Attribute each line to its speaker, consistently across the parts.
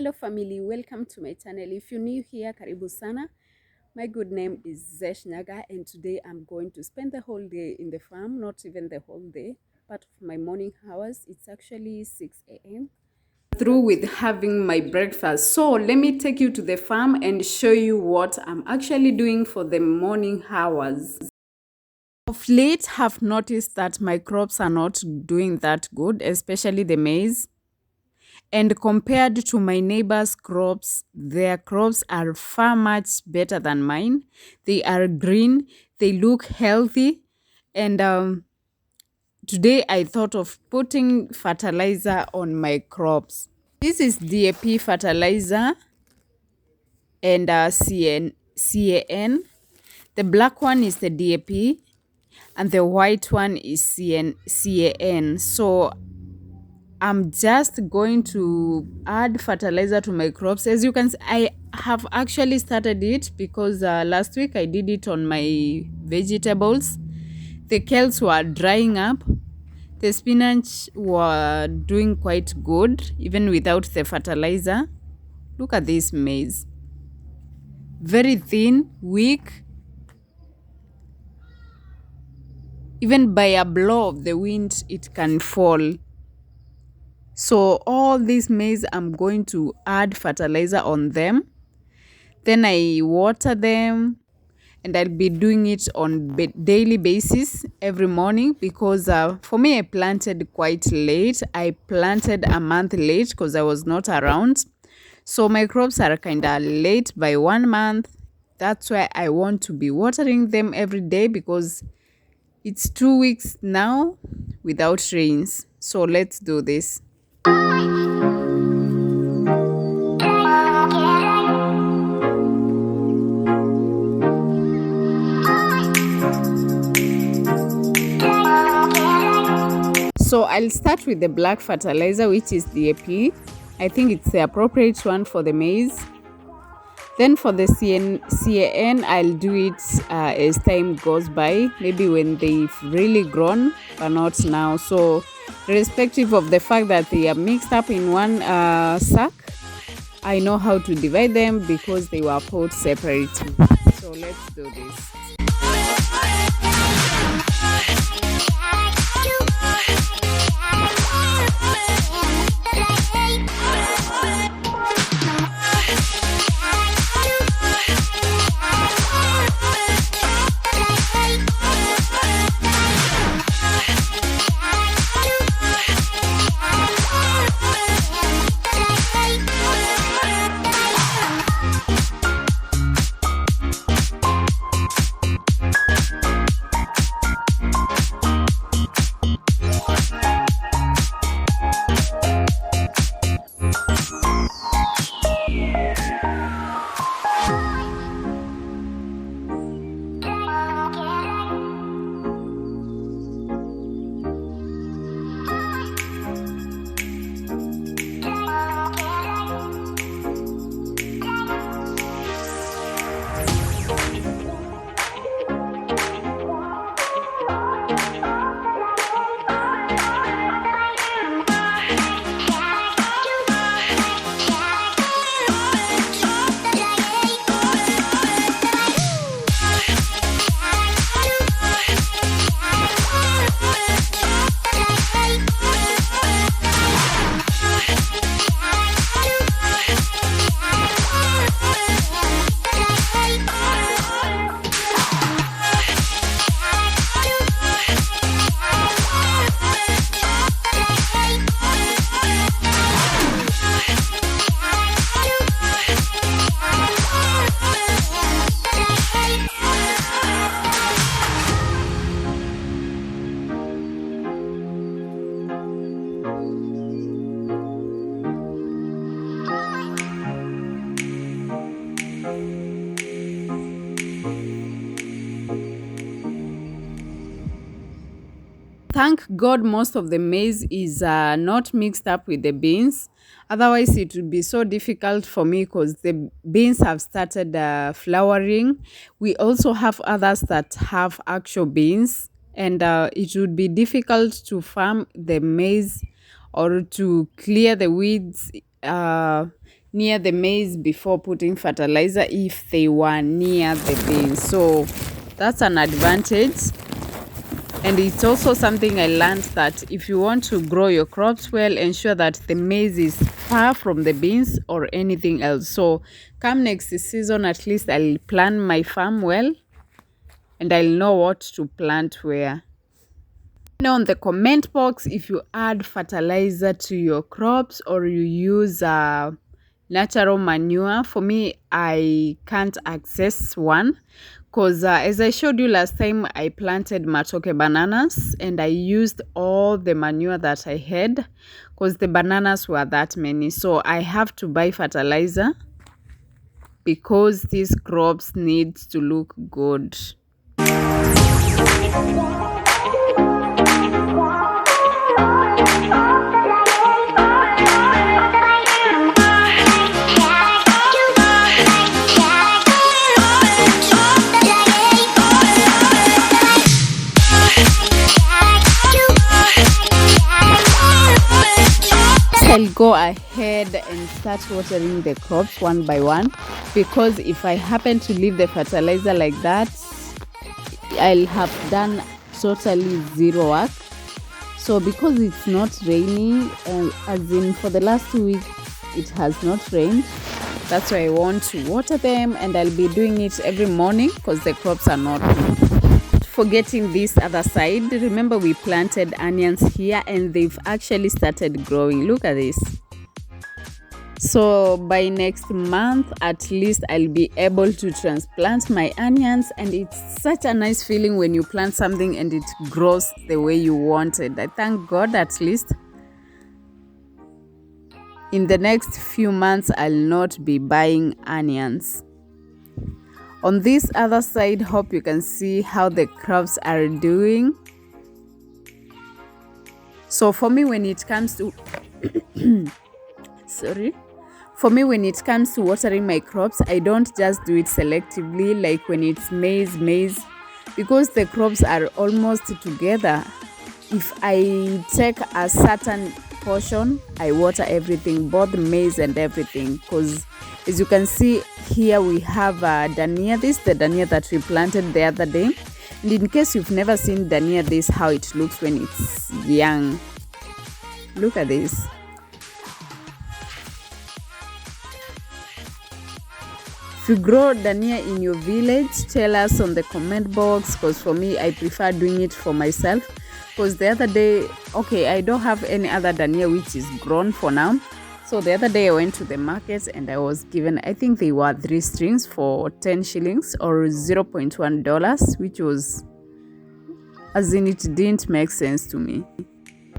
Speaker 1: Hello family, welcome to my channel. If you're new here, karibu sana. My good name is Zeshnyaga, and today I'm going to spend the whole day in the farm, not even the whole day, but of my morning hours. It's actually 6 a.m. Through with having my breakfast. So let me take you to the farm and show you what I'm actually doing for the morning hours. Of late, have noticed that my crops are not doing that good, especially the maize. And compared to my neighbors' crops, their crops are far much better than mine. They are green, they look healthy. And today I thought of putting fertilizer on my crops. This is DAP fertilizer and CAN. The black one is the DAP and the white one is CAN. So I'm just going to add fertilizer to my crops. As you can see, I have actually started it because last week I did it on my vegetables. The kales were drying up. The spinach were doing quite good even without the fertilizer. Look at this maize. Very thin, weak. Even by a blow of the wind, it can fall. So all these maize, I'm going to add fertilizer on them. Then I water them, and I'll be doing it on daily basis every morning because for me, I planted quite late. I planted a month late because I was not around. So my crops are kind of late by 1 month. That's why I want to be watering them every day because it's 2 weeks now without rains. So let's do this. So I'll start with the black fertilizer, which is DAP. I think it's the appropriate one for the maize. Then for the CAN, I'll do it as time goes by, maybe when they've really grown, but not now. So irrespective of the fact that they are mixed up in one sack, I know how to divide them because they were put separately. So let's do this. Thank God most of the maize is not mixed up with the beans. Otherwise, it would be so difficult for me because the beans have started flowering. We also have others that have actual beans, and it would be difficult to farm the maize or to clear the weeds near the maize before putting fertilizer if they were near the beans. So that's an advantage. And it's also something I learned, that if you want to grow your crops well, ensure that the maize is far from the beans or anything else. So come next season, at least I'll plan my farm well and I'll know what to plant where. Now on the comment box if you add fertilizer to your crops or you use natural manure. For me, I can't access one because as I showed you last time, I planted matoke bananas and I used all the manure that I had because the bananas were that many. So I have to buy fertilizer because these crops need to look good. I'll go ahead and start watering the crops one by one, because if I happen to leave the fertilizer like that, I'll have done totally zero work. So because it's not raining, as in for the last 2 weeks it has not rained, that's why I want to water them, and I'll be doing it every morning because the crops are not forgetting this other side. Remember we planted onions here and they've actually started growing. Look at this. So by next month at least I'll be able to transplant my onions, and it's such a nice feeling when you plant something and it grows the way you wanted. I thank God at least in the next few months I'll not be buying onions. On this other side, hope you can see how the crops are doing. So for me when it comes to For me when it comes to watering my crops, I don't just do it selectively like when it's maize, because the crops are almost together. If I take a certain portion, I water everything, both maize and everything, because as you can see here we have dania. This is the dania that we planted the other day, and in case you've never seen dania, this is how it looks when it's young. Look at this. If you grow dania in your village, tell us on the comment box, because for me I prefer doing it for myself. Because the other day, okay, I don't have any other dania which is grown for now. So the other day I went to the market and I was given, I think they were 3 strings for 10 shillings or $0.1, which was, as in, it didn't make sense to me.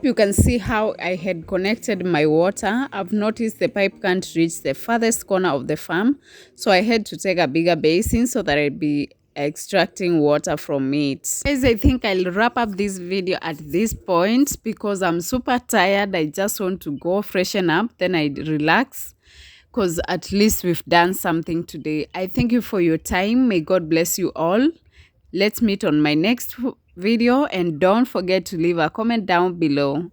Speaker 1: You can see how I had connected my water. I've noticed the pipe can't reach the farthest corner of the farm, so I had to take a bigger basin so that I'd be extracting water from it. Guys, I think I'll wrap up this video at this point because I'm super tired. I just want to go freshen up, then I relax, because at least we've done something today. I thank you for your time. May God bless you all. Let's meet on my next video, and don't forget to leave a comment down below.